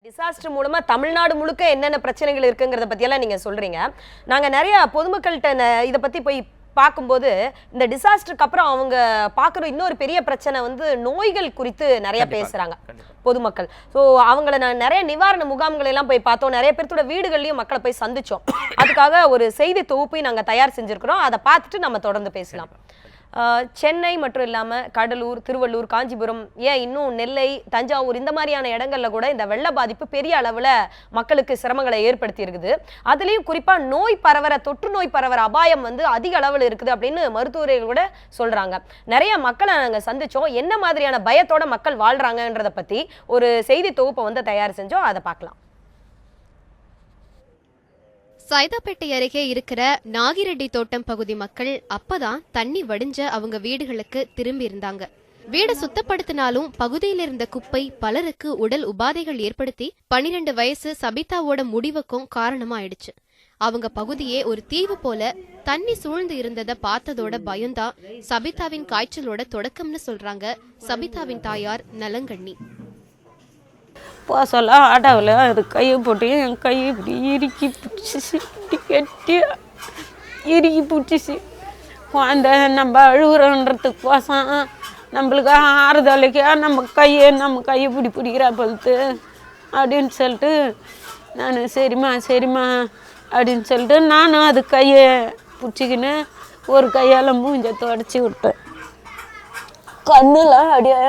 Disaster மூலமா தமிழ்நாடு முழுக்க என்னென்ன பிரச்சனைகள் இருக்குங்கிறத பத்தியெல்லாம் நீங்க சொல்றீங்க. நாங்க நிறைய பொதுமக்கள்கிட்ட இதை பத்தி போய் பார்க்கும்போது இந்த டிசாஸ்டருக்கு அப்புறம் அவங்க பார்க்குற இன்னொரு பெரிய பிரச்சனை வந்து நோய்கள் குறித்து நிறைய பேசுறாங்க பொதுமக்கள். ஸோ அவங்கள நான் நிறைய நிவாரண முகாம்களை எல்லாம் போய் பார்த்தோம். நிறைய பேர்த்தோட வீடுகள்லையும் மக்களை போய் சந்திச்சோம். அதுக்காக ஒரு செய்தி தொகுப்பை நாங்கள் தயார் செஞ்சிருக்கிறோம். அதை பார்த்துட்டு நம்ம தொடர்ந்து பேசலாம். சென்னை மட்டும் இல்லாமல் கடலூர், திருவள்ளூர், காஞ்சிபுரம், ஏன் இன்னும் நெல்லை, தஞ்சாவூர் இந்த மாதிரியான இடங்கள்ல கூட இந்த வெள்ள பாதிப்பு பெரிய அளவில் மக்களுக்கு சிரமங்களை ஏற்படுத்தி இருக்குது. அதுலேயும் குறிப்பாக தொற்று நோய் பரவற அபாயம் வந்து அதிக அளவில் இருக்குது அப்படின்னு மருத்துவர்கள் கூட சொல்றாங்க. நிறைய மக்களை நாங்கள் சந்திச்சோம். என்ன மாதிரியான பயத்தோட மக்கள் வாழ்றாங்கன்றதை பற்றி ஒரு செய்தி தொகுப்பை வந்து தயார் செஞ்சோம். அதை பார்க்கலாம். சைதாப்பேட்டை அருகே இருக்கிற நாகிரெட்டி தோட்டம் பகுதி மக்கள் அப்பதான் தண்ணி வடிஞ்ச அவங்க வீடுகளுக்கு திரும்பி இருந்தாங்க. வீடு சுத்தப்படுத்தினாலும் பகுதியில் இருந்த குப்பை பலருக்கு உடல் உபாதைகள் ஏற்படுத்தி 12 வயசு சபிதாவோட முடிவுக்கும் காரணமாயிடுச்சு. அவங்க பகுதியே ஒரு தீவு போல தண்ணி சூழ்ந்து இருந்ததை பார்த்ததோட பயம்தான் சபிதாவின் காய்ச்சலோட தொடக்கம்னு சொல்றாங்க சபிதாவின் தாயார் நலங்கண்ணி. சொல்ல ஆட்டாவில் அது கையை போட்டு என் கையை இப்படி இறுக்கி பிடிச்சிச்சு, இப்படி கட்டி இறுக்கி பிடிச்சிச்சு. குழந்த நம்ம அழுகுறன்றதுக்கோசம் நம்மளுக்கு ஆறுதலுக்கே நம்ம கையை பிடிக்கிறா பொழுது அப்படின்னு சொல்லிட்டு நான் சரிம்மா அப்படின்னு சொல்லிட்டு நானும் அது கையை பிடிச்சிக்கின்னு ஒரு கையால் மூஞ்ச தொடச்சி விட்டேன். கண்ணுலாம் அப்படியே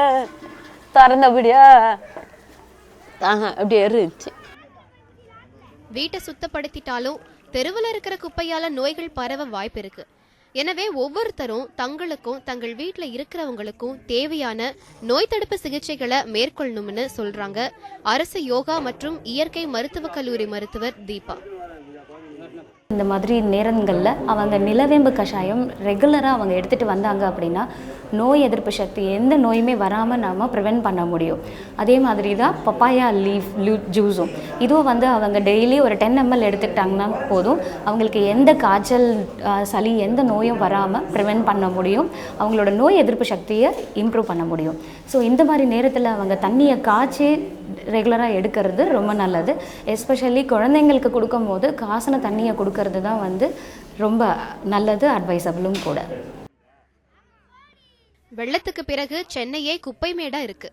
திறந்தபடியா அப்படியே இருந்துச்சு. வீட்டை சுத்தப்படுத்திட்டாலும் தெருவில் இருக்கிற குப்பையால நோய்கள் பரவ வாய்ப்பு இருக்கு. எனவே ஒவ்வொருத்தரும் தங்களுக்கும் தங்கள் வீட்டில் இருக்கிறவங்களுக்கும் தேவையான நோய் தடுப்பு சிகிச்சைகளை மேற்கொள்ளணும்னு சொல்றாங்க அரசு யோகா மற்றும் இயற்கை மருத்துவக் கல்லூரி மருத்துவர் தீபா. இந்த மாதிரி நேரங்களில் அவங்க நிலவேம்பு கஷாயம் ரெகுலராக அவங்க எடுத்துகிட்டு வந்தாங்க அப்படின்னா நோய் எதிர்ப்பு சக்தி எந்த நோயுமே வராமல் நாம் ப்ரிவென்ட் பண்ண முடியும். அதே மாதிரி தான் பப்பாயா லீஃப் ஜூஸும் இதுவும் வந்து அவங்க டெய்லி ஒரு 10 ml எடுத்துக்கிட்டாங்கன்னா போதும். அவங்களுக்கு எந்த காய்ச்சல் சளி எந்த நோயும் வராமல் ப்ரிவென்ட் பண்ண முடியும். அவங்களோட நோய் எதிர்ப்பு சக்தியை இம்ப்ரூவ் பண்ண முடியும். ஸோ இந்த மாதிரி நேரத்தில் அவங்க தண்ணியை காய்ச்சி ரெகுலராக எடுக்கிறது ரொம்ப நல்லது. எஸ்பெஷலி குழந்தைங்களுக்கு கொடுக்கும் போது காசின தண்ணியை கொடுக்கறது தான் வந்து ரொம்ப நல்லது, அட்வைசபிளும் கூட. வெள்ளத்துக்கு பிறகு சென்னையே குப்பை மேடா இருக்கு.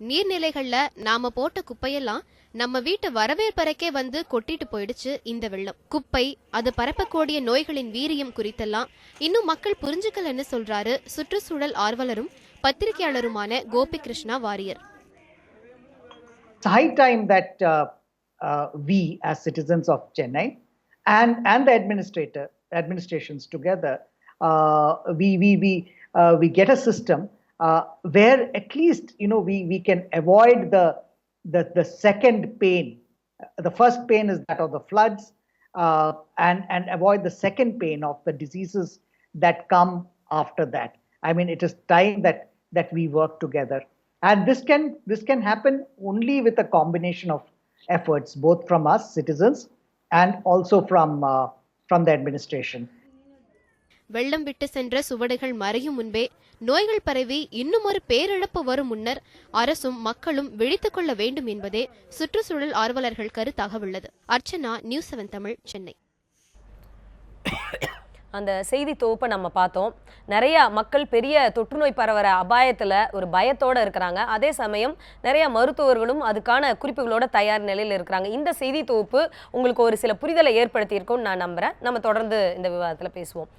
நீர்நிலைகள்ல நாம போட்ட குப்பையெல்லாம் நம்ம வீட்டு வரவேற்பறைக்கே வந்து கொட்டிட்டு போயிடுச்சு இந்த வெள்ளம். குப்பை அது பரப்பக்கூடிய நோய்களின் வீரியம் குறித்தெல்லாம் இன்னும் மக்கள் புரிஞ்சுக்கலன்னு சொல்றாரு சுற்றுச்சூழல் ஆர்வலரும் பத்திரிகையாளருமான Gopi Krishna Warrier. It's high time that we as citizens of Chennai and the administrations together we get a system where at least we can avoid the second pain. The first pain is that of the floods and avoid the second pain of the diseases that come after that. I mean, it is time that we work together. And this can happen only with a combination of efforts, both from us citizens and also from the administration. வெள்ளம் விட்டு சென்ற சுவடுகள் மறையும் முன்பே நோய்கள் பரவி இன்னும் ஒரு பேரிழப்பு வரும் முன்னர் அரசும் மக்களும் விழித்துக் கொள்ள வேண்டும் என்பதே சுற்றுச்சூழல் ஆர்வலர்கள் கருத்தாக உள்ளது. அர்ச்சனா, நியூஸ் 7 தமிழ், சென்னை. அந்த செய்தி தொகுப்பை நம்ம பார்த்தோம். நிறைய மக்கள் பெரிய தொற்றுநோய் பரவற அபாயத்தில் ஒரு பயத்தோடு இருக்கிறாங்க. அதே சமயம் நிறைய மருத்துவர்களும் அதுக்கான குறிப்புகளோட தயார் நிலையில் இருக்கிறாங்க. இந்த செய்தி தொகுப்பு உங்களுக்கு ஒரு சில புரிதலை ஏற்படுத்தியிருக்கும்னு நான் நம்புகிறேன். நம்ம தொடர்ந்து இந்த விவாதத்தில் பேசுவோம்.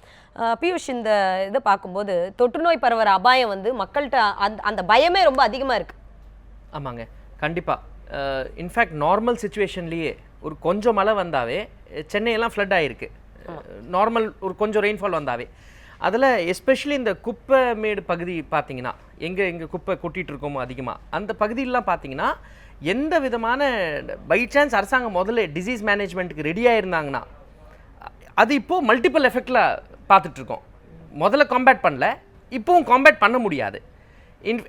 பியூஷ், இந்த இதை பார்க்கும்போது தொற்றுநோய் பரவற அபாயம் வந்து மக்கள்கிட்ட அந்த பயமே ரொம்ப அதிகமாக இருக்குது. ஆமாங்க, கண்டிப்பாக. இன்ஃபேக்ட் நார்மல் சுச்சுவேஷன்லேயே ஒரு கொஞ்சம் மழை வந்தாவே சென்னையெல்லாம் ஃப்ளட் ஆகிருக்கு. நார்மல் ஒரு கொஞ்சம் ரெயின்ஃபால் வந்தாவே அதில் எஸ்பெஷலி இந்த குப்பை மேடு பகுதி பார்த்தீங்கன்னா எங்கே குப்பை கொட்டிகிட்டு இருக்கோமோ அதிகமாக அந்த பகுதியிலலாம் பார்த்தீங்கன்னா எந்த விதமான பை சான்ஸ் அரசாங்கம் முதல்ல டிசீஸ் மேனேஜ்மெண்ட்டுக்கு ரெடியாக இருந்தாங்கன்னா அது இப்போது மல்டிபிள் எஃபெக்டில் பார்த்துட்ருக்கோம். முதல்ல காம்பேட் பண்ணல, இப்போவும் காம்பேட் பண்ண முடியாது.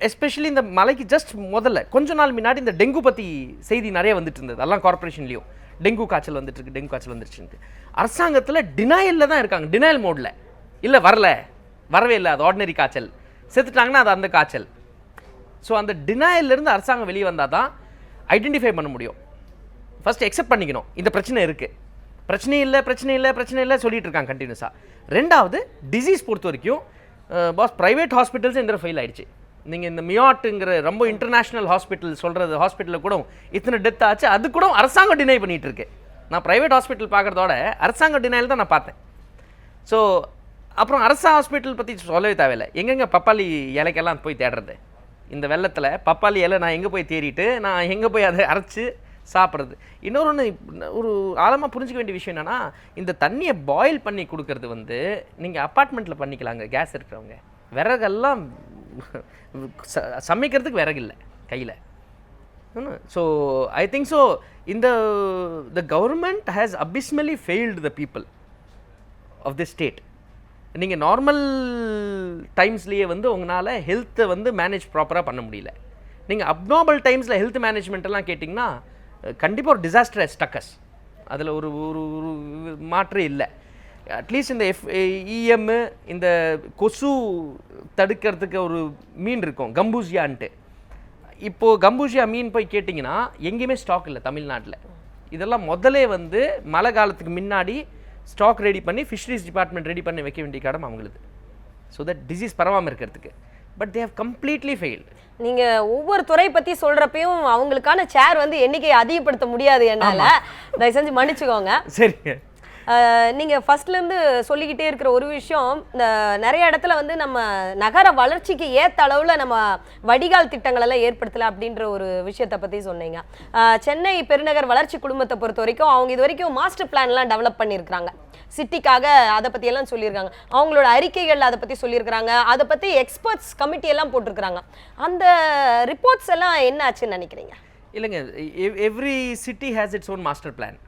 எஸ்பெஷலி இந்த மலைக்கு ஜஸ்ட் முதல்ல கொஞ்ச நாள் முன்னாடி இந்த டெங்கு பற்றி செய்தி நிறைய வந்துட்டு இருந்தது. எல்லாம் கார்பரேஷன்லேயும் டெங்கு காய்ச்சல் வந்துருச்சுன்ட்டு அரசாங்கத்தில் டினாயலில் தான் இருக்காங்க. டினாயல் மோடில் இல்லை வரவே இல்லை, அது ஆர்டினரி காய்ச்சல், செத்துட்டாங்கன்னா அது அந்த காய்ச்சல். ஸோ அந்த டினாயல்லேருந்து அரசாங்கம் வெளியே வந்தால் தான் ஐடென்டிஃபை பண்ண முடியும். ஃபர்ஸ்ட் எக்ஸெப்ட் பண்ணிக்கணும் இந்த பிரச்சனை இருக்குது, பிரச்சனை இல்லை சொல்லிட்டு இருக்காங்க கண்டினியூஸாக. ரெண்டாவது டிசீஸ் பொறுத்த வரைக்கும் பாஸ் ப்ரைவேட் ஹாஸ்பிட்டல்ஸ் இந்த ஃபெயில் ஆயிடுச்சு. நீங்கள் இந்த மியாட்டுங்கிற ரொம்ப இன்டர்நேஷ்னல் ஹாஸ்பிட்டல் சொல்கிறது ஹாஸ்பிட்டலில் கூட இத்தனை டெத் ஆச்சு, அது கூட அரசாங்கம் டினை பண்ணிகிட்டு இருக்கு. நான் ப்ரைவேட் ஹாஸ்பிட்டல் பார்க்குறதோட அரசாங்கம் டினைல் தான் நான் பார்த்தேன். ஸோ அப்புறம் அரசாங்க ஹாஸ்பிட்டல் பற்றி சொல்லவே தேவையில்லை. எங்கெங்கே பப்பாளி இலைக்கெல்லாம் போய் தேடுறது இந்த வெள்ளத்தில்? பப்பாளி இலை நான் எங்கே போய் தேடிட்டு நான் எங்கே போய் அதை அரைச்சி சாப்பிட்றது? இன்னொன்று ஒரு ஆழமாக புரிஞ்சிக்க வேண்டிய விஷயம் என்னென்னா, இந்த தண்ணியை பாயில் பண்ணி கொடுக்கறது வந்து நீங்கள் அப்பார்ட்மெண்ட்டில் பண்ணிக்கலாங்க. கேஸ் இருக்கிறவங்க விறகெல்லாம் சமைக்கிறதுக்கு விறகு இல்லை கையில். ஸோ ஐ திங்க் ஸோ இந்த the government has abysmally failed the people of the state. நீங்கள் நார்மல் டைம்ஸ்லேயே வந்து உங்களால் ஹெல்த்தை வந்து மேனேஜ் ப்ராப்பராக பண்ண முடியல. நீங்கள் அப்நார்மல் டைம்ஸில் ஹெல்த் மேனேஜ்மெண்ட்டெல்லாம் கேட்டிங்கன்னா கண்டிப்பாக ஒரு டிசாஸ்டர் ஸ்டக்கஸ், அதில் ஒரு ஒரு மாற்றே இல்லை. அட்லீஸ்ட் இந்த இஎம் இந்த கொசு தடுக்கிறதுக்கு ஒரு மீன் இருக்கும் கம்பூசியான்ட்டு. இப்போது கம்பூசியா மீன் போய் கேட்டிங்கன்னா எங்கேயுமே ஸ்டாக் இல்லை தமிழ்நாட்டில். இதெல்லாம் முதலே வந்து மழை காலத்துக்கு முன்னாடி ஸ்டாக் ரெடி பண்ணி ஃபிஷரிஸ் டிபார்ட்மெண்ட் ரெடி பண்ணி வைக்க வேண்டிய கடமை அவங்களுக்கு, ஸோ தட் டிசீஸ் பரவாமல் இருக்கிறதுக்கு. But they have completely failed. நீங்க ஒவ்வொரு துறை பத்தி சொல்றப்பையும் அவங்களுக்கான சேர் வந்து எண்ணிக்கையை அதிகப்படுத்த முடியாது என்னால, தயவு செஞ்சு மன்னிச்சுக்கோங்க. சரிங்க. நீங்கள் ஃபர்ஸ்ட்லேருந்து சொல்லிக்கிட்டே இருக்கிற ஒரு விஷயம், இந்த நிறைய இடத்துல வந்து நம்ம நகர வளர்ச்சிக்கு ஏற்ற அளவில் நம்ம வடிகால் திட்டங்களெல்லாம் ஏற்படுத்தலை அப்படின்ற ஒரு விஷயத்தை பற்றி சொன்னீங்க. சென்னை பெருநகர் வளர்ச்சி குழுமத்தை பொறுத்த வரைக்கும் அவங்க இது வரைக்கும் மாஸ்டர் பிளான்லாம் டெவலப் பண்ணியிருக்கிறாங்க. சிட்டிக்காக அதை பற்றியெல்லாம் சொல்லியிருக்காங்க. அவங்களோட அறிக்கைகள் அதை பற்றி சொல்லியிருக்கிறாங்க. அதை பற்றி எக்ஸ்பர்ட்ஸ் கமிட்டி எல்லாம் போட்டிருக்கிறாங்க. அந்த ரிப்போர்ட்ஸ் எல்லாம் என்ன ஆச்சுன்னு நினைக்கிறீங்க? இல்லைங்க, every city has its own master plan.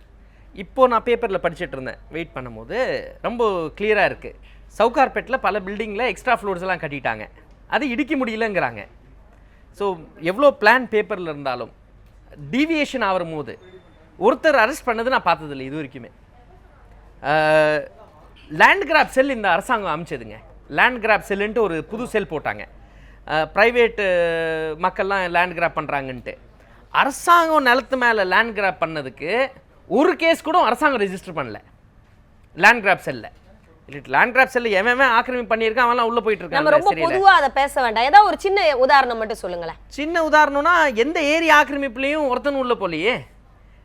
இப்போது நான் பேப்பரில் படிச்சுட்டு இருந்தேன் வெயிட் பண்ணும்போது, ரொம்ப கிளியராக இருக்குது. சவுகார்பேட்டில் பல பில்டிங்கில் எக்ஸ்ட்ரா ஃப்ளோர்ஸ் எல்லாம் கட்டிட்டாங்க, அது இடிக்க முடியலங்கிறாங்க. ஸோ எவ்வளோ பிளான் பேப்பரில் இருந்தாலும் டீவியேஷன் ஆகிற போது ஒருத்தர் அரெஸ்ட் பண்ணது நான் பார்த்ததில்லை இது வரைக்குமே. லேண்ட் கிராப் செல் இந்த அரசாங்கம் அமைச்சதுங்க. லேண்ட் கிராப் செல்லுன்ட்டு ஒரு புது செல் போட்டாங்க. ப்ரைவேட்டு மக்கள்லாம் லேண்ட் கிராப் பண்ணுறாங்கன்ட்டு. அரசாங்கம் நிலத்து மேலே லேண்ட் கிராப் பண்ணதுக்கு ஒரு கேஸ் கூட அரசாங்கம் ரெஜிஸ்டர் பண்ணல லேண்ட் கிராப் செல்ல. லேண்ட் கிராப் செல்ல எவன் ஆக்கிரமிப்பு பண்ணியிருக்கான் அவன்லாம் உள்ள போயிட்டு இருக்காங்க. நம்ம ரொம்ப பொதுவா அதை பேச வேண்டாம், ஏதாவது ஒரு சின்ன உதாரணம் மட்டும் சொல்லுங்களேன். சின்ன உதாரணம்னா எந்த ஏரியா ஆக்கிரமிப்புலையும் ஒருத்தனும் உள்ள போலையே.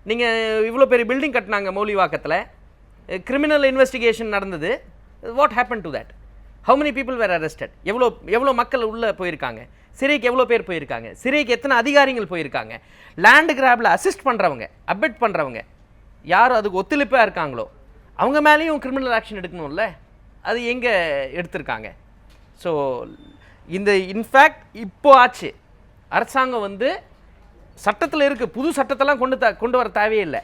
நீங்கள் இவ்வளோ பெரிய பில்டிங் கட்டினாங்க மௌலிவாக்கத்தில், கிரிமினல் இன்வெஸ்டிகேஷன் நடந்தது. What happen to that? How many people were arrested? எவ்வளோ மக்கள் உள்ளே போயிருக்காங்க? சிறைக்கு எவ்வளோ பேர் போயிருக்காங்க? சிறைக்கு எத்தனை அதிகாரிகள் போயிருக்காங்க? லேண்ட் கிராபில் அசிஸ்ட் பண்ணுறவங்க, அபெட் பண்ணுறவங்க யார் அதுக்கு ஒத்துழைப்பாக இருக்காங்களோ அவங்க மேலேயும் கிரிமினல் ஆக்ஷன் எடுக்கணும்ல, அது எங்கே எடுத்திருக்காங்க? ஸோ இந்த இன்ஃபேக்ட் இப்போ ஆச்சு. அரசாங்கம் வந்து சட்டத்தில் இருக்குது, புது சட்டத்தெல்லாம் கொண்டு வர தேவையில்லை.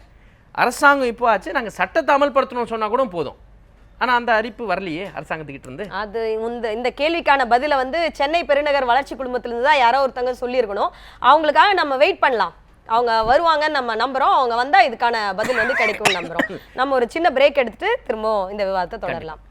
அரசாங்கம் இப்போ ஆச்சு, நாங்கள் சட்டத்தை அமல்படுத்தணும்னு சொன்னால் கூட போதும். ஆனால் அந்த அறிப்பு வரலையே அரசாங்கத்துக்கிட்ட இருந்து. அது இந்த கேள்விக்கான பதிலை வந்து சென்னை பெருநகர் வளர்ச்சி குழுமத்திலிருந்து தான் யாரோ ஒருத்தங்க சொல்லியிருக்கணும். அவங்களுக்காக நம்ம வெயிட் பண்ணலாம், அவங்க வருவாங்கன்னு நம்ம நம்புறோம். அவங்க வந்தா இதுக்கான பதில் வந்து கிடைக்கும் நம்புறோம். நம்ம ஒரு சின்ன பிரேக் எடுத்துட்டு திரும்ப இந்த விவாதத்தை தொடரலாம்.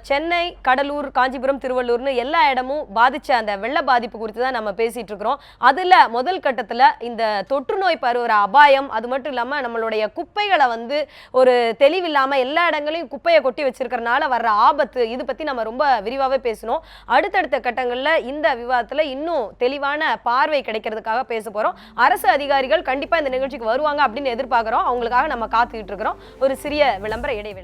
சென்னை, கடலூர், காஞ்சிபுரம், திருவள்ளூர்னு எல்லா இடமும் பாதிச்ச அந்த வெள்ள பாதிப்பு குறித்து தான் நம்ம பேசிட்டு இருக்கிறோம். அதுல முதல் கட்டத்துல இந்த தொற்று நோய் பரவுற அபாயம், அது மட்டும் இல்லாம நம்மளுடைய குப்பைகளை வந்து ஒரு தெளிவில்லாம எல்லா இடங்களையும் குப்பையை கொட்டி வச்சிருக்கிறனால வர்ற ஆபத்து, இது பத்தி நம்ம ரொம்ப விரிவாகவே பேசணும். அடுத்தடுத்த கட்டங்கள்ல இந்த விவாதத்துல இன்னும் தெளிவான பார்வை கிடைக்கிறதுக்காக பேச போறோம். அரசு அதிகாரிகள் கண்டிப்பா இந்த நிகழ்ச்சிக்கு வருவாங்க அப்படின்னு எதிர்பார்க்கிறோம். அவங்களுக்காக நம்ம காத்துக்கிட்டு இருக்கிறோம். ஒரு சிறிய விளம்பர இடைவேளை.